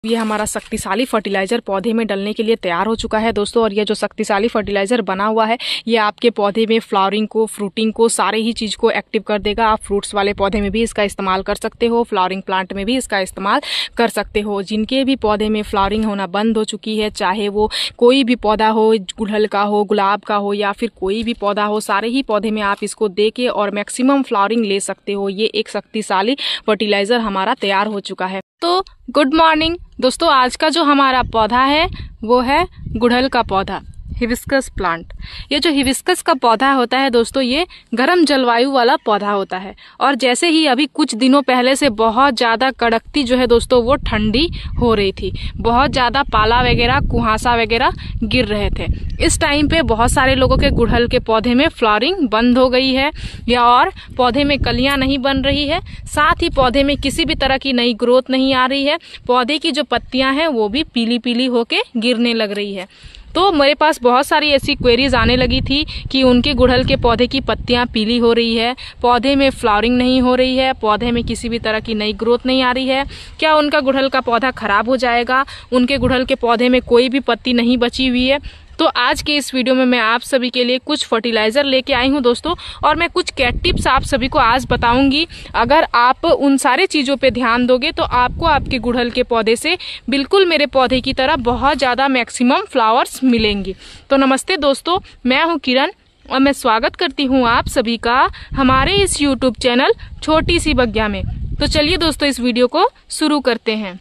ये हमारा शक्तिशाली फर्टिलाइजर पौधे में डलने के लिए तैयार हो चुका है दोस्तों। और ये जो शक्तिशाली फर्टिलाइजर बना हुआ है ये आपके पौधे में फ्लावरिंग को, फ्रूटिंग को, सारे ही चीज़ को एक्टिव कर देगा। आप फ्रूट्स वाले पौधे में भी इसका इस्तेमाल कर सकते हो, फ्लावरिंग प्लांट में भी इसका इस्तेमाल कर सकते हो। जिनके भी पौधे में फ्लावरिंग होना बंद हो चुकी है, चाहे वो कोई भी पौधा हो, गुड़हल का हो, गुलाब का हो या फिर कोई भी पौधा हो, सारे ही पौधे में आप इसको दे के और मैक्सिमम फ्लावरिंग ले सकते हो। ये एक शक्तिशाली फर्टिलाइजर हमारा तैयार हो चुका है। तो गुड मॉर्निंग दोस्तों, आज का जो हमारा पौधा है वो है गुड़हल का पौधा, हिबिस्कस प्लांट। ये जो हिबिस्कस का पौधा होता है दोस्तों, ये गर्म जलवायु वाला पौधा होता है। और जैसे ही अभी कुछ दिनों पहले से बहुत ज्यादा कड़कती जो है दोस्तों वो ठंडी हो रही थी, बहुत ज्यादा पाला वगैरह, कुहासा वगैरह गिर रहे थे। इस टाइम पे बहुत सारे लोगों के गुड़हल के पौधे में फ्लावरिंग बंद हो गई है या और पौधे में कलियां नहीं बन रही है, साथ ही पौधे में किसी भी तरह की नई ग्रोथ नहीं आ रही है। पौधे की जो पत्तियां हैं वो भी पीली पीली होके गिरने लग रही है। तो मेरे पास बहुत सारी ऐसी क्वेरीज आने लगी थी कि उनके गुड़हल के पौधे की पत्तियां पीली हो रही है, पौधे में फ्लावरिंग नहीं हो रही है, पौधे में किसी भी तरह की नई ग्रोथ नहीं आ रही है, क्या उनका गुड़हल का पौधा खराब हो जाएगा, उनके गुड़हल के पौधे में कोई भी पत्ती नहीं बची हुई है। तो आज के इस वीडियो में मैं आप सभी के लिए कुछ फर्टिलाइजर लेके आई हूं दोस्तों, और मैं कुछ कैट टिप्स आप सभी को आज बताऊंगी। अगर आप उन सारे चीजों पे ध्यान दोगे तो आपको आपके गुड़हल के पौधे से बिल्कुल मेरे पौधे की तरह बहुत ज्यादा मैक्सिमम फ्लावर्स मिलेंगी। तो नमस्ते दोस्तों, मैं हूं किरण और मैं स्वागत करती हूं आप सभी का हमारे इस यूट्यूब चैनल छोटी सी बगिया में। तो चलिए दोस्तों इस वीडियो को शुरू करते हैं।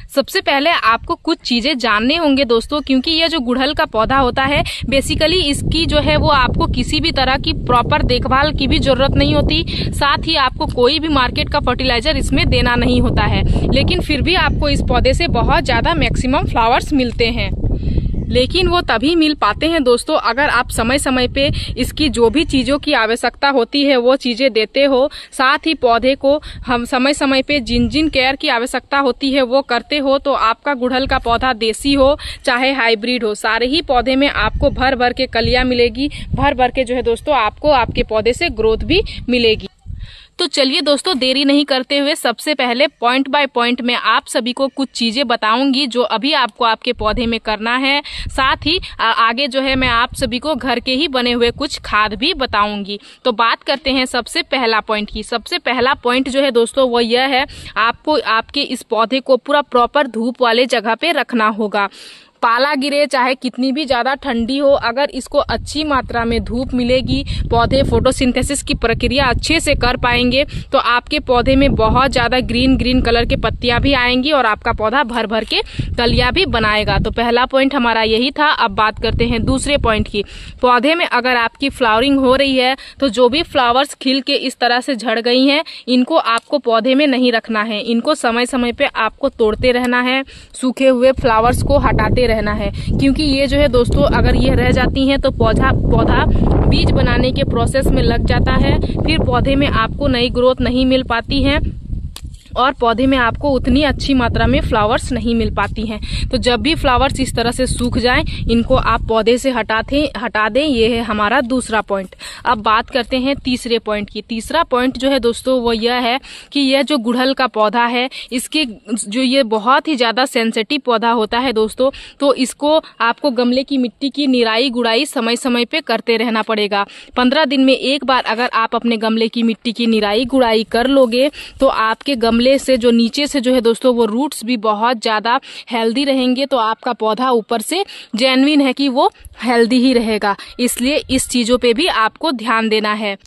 सबसे पहले आपको कुछ चीजें जानने होंगे दोस्तों, क्योंकि ये जो गुड़हल का पौधा होता है बेसिकली इसकी जो है वो आपको किसी भी तरह की प्रॉपर देखभाल की भी जरूरत नहीं होती, साथ ही आपको कोई भी मार्केट का फर्टिलाइजर इसमें देना नहीं होता है, लेकिन फिर भी आपको इस पौधे से बहुत ज्यादा मैक्सिमम फ्लावर्स मिलते हैं। लेकिन वो तभी मिल पाते हैं दोस्तों अगर आप समय समय पे इसकी जो भी चीजों की आवश्यकता होती है वो चीजें देते हो, साथ ही पौधे को हम समय समय पे जिन जिन केयर की आवश्यकता होती है वो करते हो। तो आपका गुड़हल का पौधा देसी हो चाहे हाइब्रिड हो, सारे ही पौधे में आपको भर भर के कलियां मिलेगी, भर भर के जो है दोस्तों आपको आपके पौधे से ग्रोथ भी मिलेगी। तो चलिए दोस्तों देरी नहीं करते हुए सबसे पहले पॉइंट बाय पॉइंट में आप सभी को कुछ चीजें बताऊंगी जो अभी आपको आपके पौधे में करना है। साथ ही आगे जो है मैं आप सभी को घर के ही बने हुए कुछ खाद भी बताऊंगी। तो बात करते हैं सबसे पहला पॉइंट की। सबसे पहला पॉइंट जो है दोस्तों वो यह है, आपको आपके इस पौधे को पूरा प्रॉपर धूप वाले जगह पे रखना होगा। पाला गिरे चाहे कितनी भी ज्यादा ठंडी हो, अगर इसको अच्छी मात्रा में धूप मिलेगी, पौधे फोटोसिंथेसिस की प्रक्रिया अच्छे से कर पाएंगे तो आपके पौधे में बहुत ज्यादा ग्रीन ग्रीन कलर के पत्तियां भी आएंगी और आपका पौधा भर भर के कलियां भी बनाएगा। तो पहला पॉइंट हमारा यही था। अब बात करते हैं दूसरे पॉइंट की। पौधे में अगर आपकी फ्लावरिंग हो रही है तो जो भी फ्लावर्स खिल के इस तरह से झड़ गई हैं इनको आपको पौधे में नहीं रखना है, इनको समय समय पे आपको तोड़ते रहना है, सूखे हुए फ्लावर्स को हटाते रहना है, क्योंकि ये जो है दोस्तों अगर ये रह जाती हैं तो पौधा बीज बनाने के प्रोसेस में लग जाता है, फिर पौधे में आपको नई ग्रोथ नहीं मिल पाती है और पौधे में आपको उतनी अच्छी मात्रा में फ्लावर्स नहीं मिल पाती हैं। तो जब भी फ्लावर्स इस तरह से सूख जाएं इनको आप पौधे से हटा दें। ये है हमारा दूसरा पॉइंट। अब बात करते हैं तीसरे पॉइंट की। तीसरा पॉइंट जो है दोस्तों वो यह है कि यह जो गुड़हल का पौधा है इसके जो ये बहुत ही ज्यादा सेंसिटिव पौधा होता है दोस्तों, तो इसको आपको गमले की मिट्टी की निराई गुड़ाई समय समय पे करते रहना पड़ेगा। 15 दिन में एक बार अगर आप अपने गमले की मिट्टी की निराई गुड़ाई कर लोगे तो आपके गमले से जो नीचे से जो है दोस्तों वो रूट्स भी बहुत ज्यादा हेल्दी रहेंगे, तो आपका पौधा ऊपर से जेन्युइन है कि वो हेल्दी ही रहेगा। इसलिए इस चीजों पे भी आपको ध्यान देना है।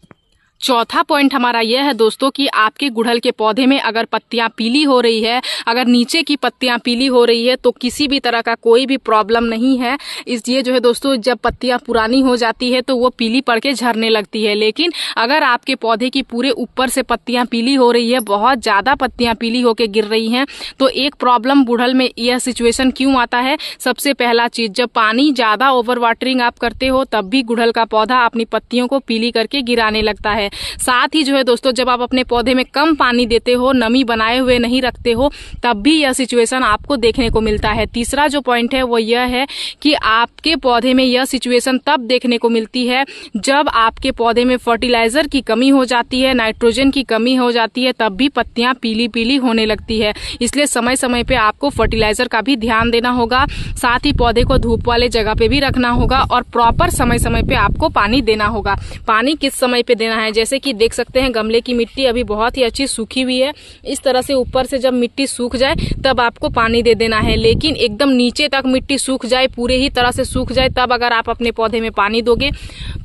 चौथा पॉइंट हमारा यह है दोस्तों कि आपके गुड़हल के पौधे में अगर पत्तियां पीली हो रही है, अगर नीचे की पत्तियां पीली हो रही है तो किसी भी तरह का कोई भी प्रॉब्लम नहीं है। इसलिए जो है दोस्तों जब पत्तियां पुरानी हो जाती है तो वो पीली पड़ के झड़ने लगती है, लेकिन अगर आपके पौधे की पूरे ऊपर से पत्तियां पीली हो रही है, बहुत ज्यादा पत्तियां पीली होके गिर रही हैं, तो एक प्रॉब्लम गुड़हल में यह सिचुएशन क्यों आता है। सबसे पहला चीज, जब पानी ज्यादा ओवर वाटरिंग आप करते हो तब भी गुड़हल का पौधा अपनी पत्तियों को पीली करके गिराने लगता है। साथ ही जो है दोस्तों, जब आप अपने पौधे में कम पानी देते हो, नमी बनाए हुए नहीं रखते हो, तब भी यह सिचुएशन आपको देखने को मिलता है। तीसरा जो पॉइंट है वो यह है कि आपके पौधे में यह सिचुएशन तब देखने को मिलती है जब आपके पौधे में फर्टिलाइजर की कमी हो जाती है, नाइट्रोजन की कमी हो जाती है, तब भी पत्तियां पीली पीली होने लगती है। इसलिए समय समय पे आपको फर्टिलाइजर का भी ध्यान देना होगा। साथ ही पौधे को धूप वाले जगह पे भी रखना होगा और प्रॉपर समय समय पे आपको पानी देना होगा। पानी किस समय पे देना है, जैसे कि देख सकते हैं गमले की मिट्टी अभी बहुत ही अच्छी सूखी हुई है। इस तरह से ऊपर से जब मिट्टी सूख जाए तब आपको पानी दे देना है, लेकिन एकदम नीचे तक मिट्टी सूख जाए, पूरे ही तरह से सूख जाए, तब अगर आप अपने पौधे में पानी दोगे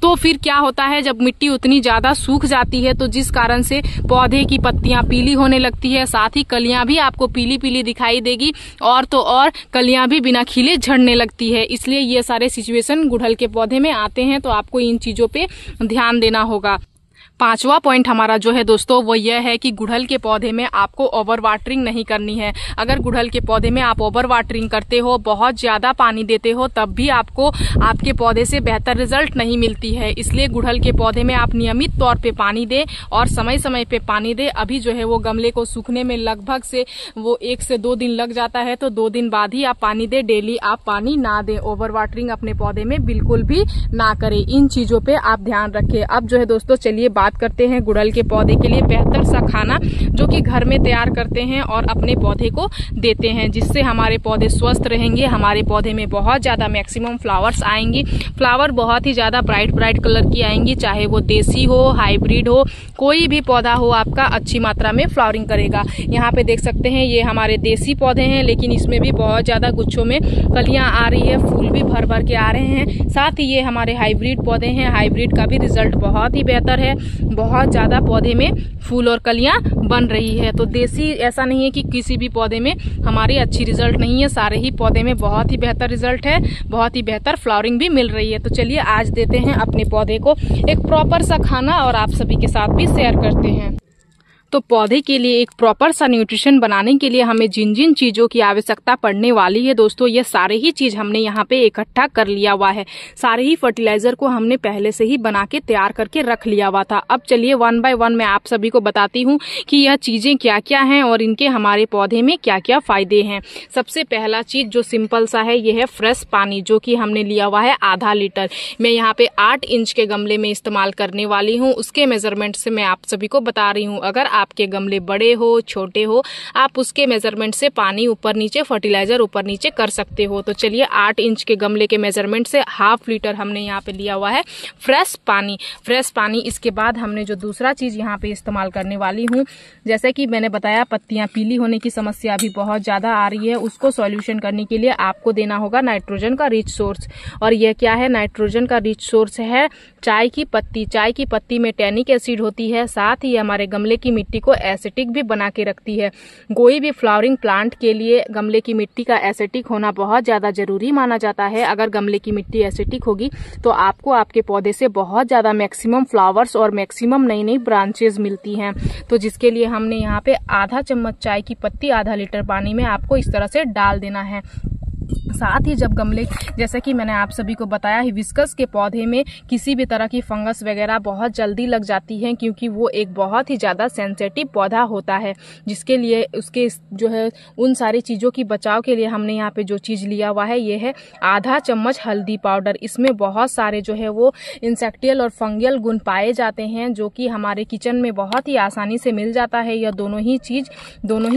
तो फिर क्या होता है, जब मिट्टी उतनी ज्यादा सूख जाती है तो जिस कारण से पौधे की पत्तियां पीली होने लगती है, साथ ही कलियां भी आपको पीली पीली दिखाई देगी और तो और कलियां भी बिना खिले झड़ने लगती है। इसलिए ये सारे सिचुएशन गुड़हल के पौधे में आते हैं, तो आपको इन चीजों पे ध्यान देना होगा। पांचवा पॉइंट हमारा जो है दोस्तों वो यह है कि गुड़हल के पौधे में आपको ओवर वाटरिंग नहीं करनी है। अगर गुड़हल के पौधे में आप ओवर वाटरिंग करते हो, बहुत ज्यादा पानी देते हो, तब भी आपको आपके पौधे से बेहतर रिजल्ट नहीं मिलती है। इसलिए गुड़हल के पौधे में आप नियमित तौर पे पानी दें और समय समय पे पानी दें। अभी जो है वो गमले को सूखने में लगभग से वो 1 से 2 दिन लग जाता है, तो 2 दिन बाद ही आप पानी दें। डेली आप पानी ना दें, ओवर वाटरिंग अपने पौधे में बिल्कुल भी ना करें। इन चीजों पे आप ध्यान रखें। अब जो है दोस्तों, चलिए बात करते हैं गुड़हल के पौधे के लिए बेहतर सा खाना जो कि घर में तैयार करते हैं और अपने पौधे को देते हैं, जिससे हमारे पौधे स्वस्थ रहेंगे, हमारे पौधे में बहुत ज्यादा मैक्सिमम फ्लावर्स आएंगी। फ्लावर बहुत ही ज्यादा ब्राइट ब्राइट कलर की आएंगी, चाहे वो देसी हो, हाइब्रिड हो, कोई भी पौधा हो आपका अच्छी मात्रा में फ्लावरिंग करेगा। यहाँ पे देख सकते हैं ये हमारे देसी पौधे हैं, लेकिन इसमें भी बहुत ज्यादा गुच्छों में कलियां आ रही है, फूल भी भर भर के आ रहे हैं। साथ ही ये हमारे हाइब्रिड पौधे हैं, हाइब्रिड का भी रिजल्ट बहुत ही बेहतर है, बहुत ज्यादा पौधे में फूल और कलियां बन रही है। तो देसी ऐसा नहीं है कि किसी भी पौधे में हमारी अच्छी रिजल्ट नहीं है, सारे ही पौधे में बहुत ही बेहतर रिजल्ट है, बहुत ही बेहतर फ्लावरिंग भी मिल रही है। तो चलिए आज देते हैं अपने पौधे को एक प्रॉपर सा खाना और आप सभी के साथ भी शेयर करते हैं। तो पौधे के लिए एक प्रॉपर सा न्यूट्रिशन बनाने के लिए हमें जिन जिन चीजों की आवश्यकता पड़ने वाली है दोस्तों, ये सारे ही चीज हमने यहाँ पे इकट्ठा कर लिया हुआ है। सारे ही फर्टिलाइजर को हमने पहले से ही बना के तैयार करके रख लिया हुआ था। अब चलिए 1 बाय 1 मैं आप सभी को बताती हूँ कि यह चीजें क्या क्या हैं और इनके हमारे पौधे में क्या क्या फायदे हैं। सबसे पहला चीज जो सिंपल सा है, ये है फ्रेश पानी, जो कि हमने लिया हुआ है आधा लीटर। मैं यहाँ पे 8 इंच के गमले में इस्तेमाल करने वाली हूँ, उसके मेजरमेंट से मैं आप सभी को बता रही हूँ। अगर आपके गमले बड़े हो, छोटे हो, आप उसके मेजरमेंट से पानी ऊपर नीचे, फर्टिलाइजर ऊपर नीचे कर सकते हो। तो चलिए 8 इंच के गमले के मेजरमेंट से ½ लीटर हमने यहाँ पे लिया हुआ है फ्रेश पानी। फ्रेश पानी, इसके बाद हमने जो दूसरा चीज यहाँ पे इस्तेमाल करने वाली हूँ, जैसे कि मैंने बताया पत्तियां पीली होने की समस्या अभी बहुत ज्यादा आ रही है, उसको सॉल्यूशन करने के लिए आपको देना होगा नाइट्रोजन का रिच सोर्स। और यह क्या है, नाइट्रोजन का रिच सोर्स है चाय की पत्ती। चाय की पत्ती में टैनिक एसिड होती है, साथ ही हमारे गमले की मिट्टी को एसिटिक भी बना के रखती है। कोई भी फ्लावरिंग प्लांट के लिए गमले की मिट्टी का एसिटिक होना बहुत ज्यादा जरूरी माना जाता है। अगर गमले की मिट्टी एसिटिक होगी तो आपको आपके पौधे से बहुत ज्यादा मैक्सिमम फ्लावर्स और मैक्सिमम नई नई ब्रांचेस मिलती हैं। तो जिसके लिए हमने यहाँ पे आधा चम्मच चाय की पत्ती आधा लीटर पानी में आपको इस तरह से डाल देना है। साथ ही जब गमले, जैसे कि मैंने आप सभी को बताया, हिबिस्कस के पौधे में किसी भी तरह की फंगस वगैरह बहुत जल्दी लग जाती है, क्योंकि वो एक बहुत ही ज़्यादा सेंसिटिव पौधा होता है, जिसके लिए उसके जो है उन सारी चीज़ों की बचाव के लिए हमने यहाँ पे जो चीज़ लिया हुआ है ये है आधा चम्मच हल्दी पाउडर। इसमें बहुत सारे जो है वो इंसेक्टियल और फंगियल गुण पाए जाते हैं, जो कि हमारे किचन में बहुत ही आसानी से मिल जाता है। यह दोनों ही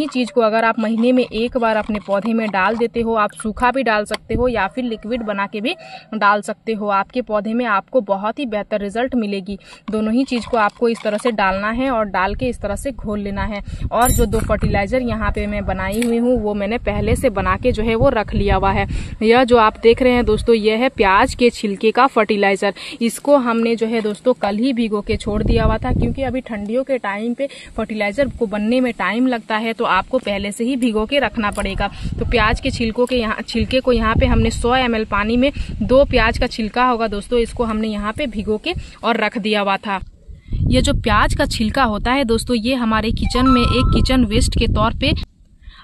चीज़ को अगर आप महीने में एक बार अपने पौधे में डाल देते हो, आप सूखा भी डाल सकते हो या फिर लिक्विड बना के भी डाल सकते हो, आपके पौधे में आपको बहुत ही बेहतर रिजल्ट मिलेगी। दोनों ही चीज को आपको इस तरह से डालना है और डाल के इस तरह से घोल लेना है। और जो 2 फर्टिलाइजर यहाँ पे मैं बनाई हुई हूँ वो मैंने पहले से बना के जो है वो रख लिया हुआ है। यह जो आप देख रहे हैं दोस्तों, यह है प्याज के छिलके का फर्टिलाइजर। इसको हमने जो है दोस्तों कल ही भिगो के छोड़ दिया हुआ था, क्योंकि अभी ठंडियों के टाइम पे फर्टिलाइजर को बनने में टाइम लगता है, तो आपको पहले से ही भिगो के रखना पड़ेगा। तो प्याज के छिलके को यहाँ पे हमने 100 ml पानी में 2 प्याज का छिलका होगा दोस्तों, इसको हमने यहाँ पे भिगो के और रख दिया हुआ था। ये जो प्याज का छिलका होता है दोस्तों, ये हमारे किचन में एक किचन वेस्ट के तौर पे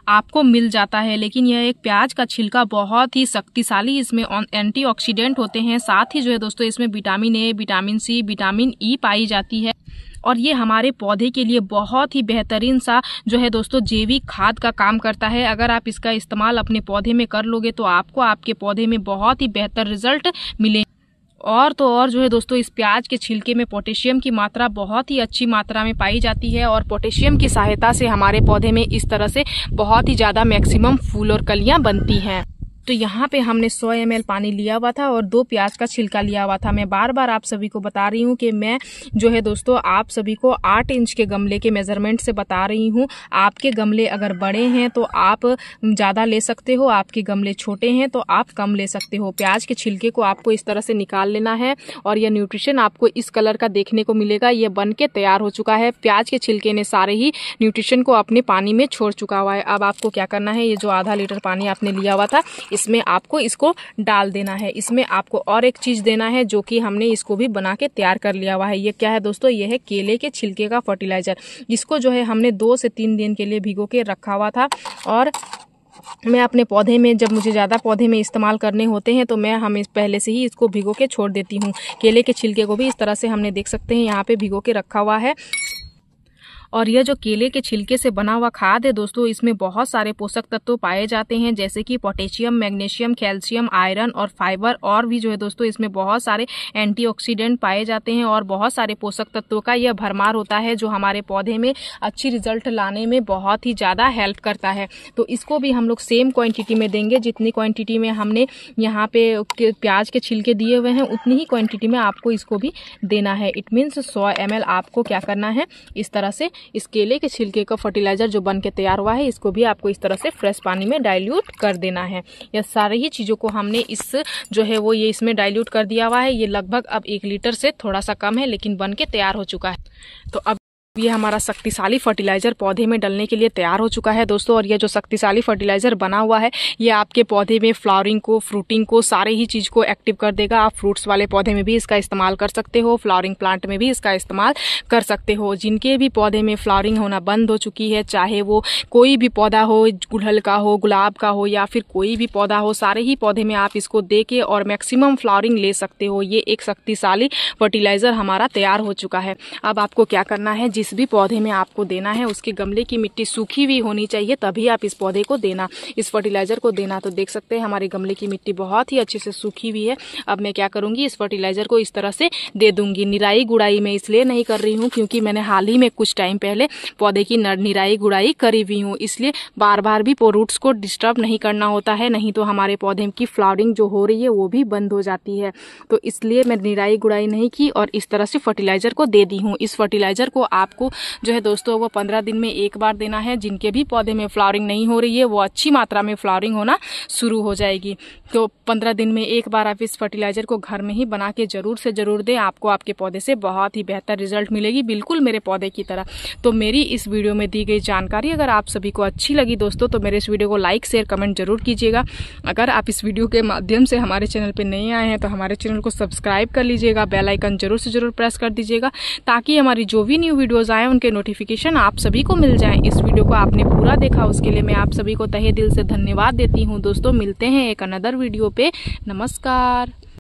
आपको मिल जाता है, लेकिन यह एक प्याज का छिलका बहुत ही शक्तिशाली, इसमें एंटीऑक्सीडेंट होते हैं। साथ ही जो है दोस्तों इसमें vitamin A, vitamin C, vitamin E पाई जाती है और ये हमारे पौधे के लिए बहुत ही बेहतरीन सा जो है दोस्तों जैविक खाद का काम करता है। अगर आप इसका इस्तेमाल अपने पौधे में कर लोगे तो आपको आपके पौधे में बहुत ही बेहतर रिजल्ट मिलेंगे। और तो और जो है दोस्तों इस प्याज के छिलके में पोटेशियम की मात्रा बहुत ही अच्छी मात्रा में पाई जाती है और पोटेशियम की सहायता से हमारे पौधे में इस तरह से बहुत ही ज़्यादा मैक्सिमम फूल और कलियां बनती हैं। तो यहाँ पे हमने 100 ml पानी लिया हुआ था और 2 प्याज का छिलका लिया हुआ था। मैं बार बार आप सभी को बता रही हूँ कि मैं जो है दोस्तों आप सभी को 8 इंच के गमले के मेजरमेंट से बता रही हूँ। आपके गमले अगर बड़े हैं तो आप ज़्यादा ले सकते हो, आपके गमले छोटे हैं तो आप कम ले सकते हो। प्याज के छिलके को आपको इस तरह से निकाल लेना है और यह न्यूट्रिशन आपको इस कलर का देखने को मिलेगा। यह बन के तैयार हो चुका है। प्याज के छिलके ने सारे ही न्यूट्रिशन को अपने पानी में छोड़ चुका हुआ है। अब आपको क्या करना है, ये जो आधा लीटर पानी आपने लिया हुआ था इसमें आपको इसको डाल देना है। इसमें आपको और एक चीज देना है जो कि हमने इसको भी बना के तैयार कर लिया हुआ है। ये क्या है दोस्तों, ये है केले के छिलके का फर्टिलाइजर। इसको जो है हमने 2 से 3 दिन के लिए भिगो के रखा हुआ था और मैं अपने पौधे में जब मुझे ज़्यादा पौधे में इस्तेमाल करने होते हैं तो मैं हमें पहले से ही इसको भिगो के छोड़ देती हूँ। केले के छिलके को भी इस तरह से हमने देख सकते हैं यहाँ पे भिगो के रखा हुआ है। और यह जो केले के छिलके से बना हुआ खाद है दोस्तों, इसमें बहुत सारे पोषक तत्व पाए जाते हैं जैसे कि पोटेशियम, मैग्नीशियम, कैल्शियम, आयरन और फाइबर। और भी जो है दोस्तों इसमें बहुत सारे एंटीऑक्सीडेंट पाए जाते हैं और बहुत सारे पोषक तत्वों का यह भरमार होता है जो हमारे पौधे में अच्छी रिजल्ट लाने में बहुत ही ज़्यादा हेल्प करता है। तो इसको भी हम लोग सेम क्वान्टिटी में देंगे। जितनी क्वान्टिटी में हमने यहाँ पे प्याज के छिलके दिए हुए हैं उतनी ही क्वान्टिटी में आपको इसको भी देना है। इट मीन्स 100 ml आपको क्या करना है, इस तरह से इस केले के छिलके का फर्टिलाइजर जो बन के तैयार हुआ है इसको भी आपको इस तरह से फ्रेश पानी में डाइल्यूट कर देना है। यह सारी ही चीज़ों को हमने इस जो है वो ये इसमें डाइल्यूट कर दिया हुआ है। ये लगभग अब 1 लीटर से थोड़ा सा कम है लेकिन बन के तैयार हो चुका है। तो अब ये हमारा शक्तिशाली फर्टिलाइजर पौधे में डलने के लिए तैयार हो चुका है दोस्तों। और ये जो शक्तिशाली फर्टिलाइजर बना हुआ है ये आपके पौधे में फ्लावरिंग को, फ्रूटिंग को, सारे ही चीज़ को एक्टिव कर देगा। आप फ्रूट्स वाले पौधे में भी इसका इस्तेमाल कर सकते हो, फ्लावरिंग प्लांट में भी इसका इस्तेमाल कर सकते हो। जिनके भी पौधे में फ्लावरिंग होना बंद हो चुकी है, चाहे वो कोई भी पौधा हो, गुड़हल का हो, गुलाब का हो या फिर कोई भी पौधा हो, सारे ही पौधे में आप इसको दे के और मैक्सिमम फ्लावरिंग ले सकते हो। ये एक शक्तिशाली फर्टिलाइजर हमारा तैयार हो चुका है। अब आपको क्या करना है, जिस भी पौधे में आपको देना है उसके गमले की मिट्टी सूखी हुई होनी चाहिए, तभी आप इस पौधे को देना, इस फर्टिलाइजर को देना। तो देख सकते हैं हमारे गमले की मिट्टी बहुत ही अच्छे से सूखी हुई है। अब मैं क्या करूंगी, इस फर्टिलाइजर को इस तरह से दे दूंगी। निराई गुड़ाई मैं इसलिए नहीं कर रही हूँ क्योंकि मैंने हाल ही में कुछ टाइम पहले पौधे की निराई गुड़ाई करी हुई हूँ, इसलिए बार बार भी रूट्स को डिस्टर्ब नहीं करना होता है, नहीं तो हमारे पौधे की फ्लावरिंग जो हो रही है वो भी बंद हो जाती है। तो इसलिए मैं निराई गुड़ाई नहीं की और इस तरह से फर्टिलाइजर को दे दी हूँ। इस फर्टिलाइजर को आपको जो है दोस्तों वो 15 दिन में एक बार देना है। जिनके भी पौधे में फ्लावरिंग नहीं हो रही है वो अच्छी मात्रा में फ्लावरिंग होना शुरू हो जाएगी। तो 15 दिन में एक बार आप इस फर्टिलाइजर को घर में ही बना के जरूर से जरूर दें। आपको आपके पौधे से बहुत ही बेहतर रिजल्ट मिलेगी, बिल्कुल मेरे पौधे की तरह। तो मेरी इस वीडियो में दी गई जानकारी अगर आप सभी को अच्छी लगी दोस्तों तो मेरे इस वीडियो को लाइक, शेयर, कमेंट जरूर कीजिएगा। अगर आप इस वीडियो के माध्यम से हमारे चैनल पर नए आए हैं तो हमारे चैनल को सब्सक्राइब कर लीजिएगा, बेल आइकन जरूर से जरूर प्रेस कर दीजिएगा ताकि हमारी जो भी न्यू वीडियोज आए उनके नोटिफिकेशन आप सभी को मिल जाए। इस वीडियो को आपने पूरा देखा उसके लिए मैं आप सभी को तहे दिल से धन्यवाद देती हूँ दोस्तों। मिलते हैं एक अनदर वीडियो पे। नमस्कार।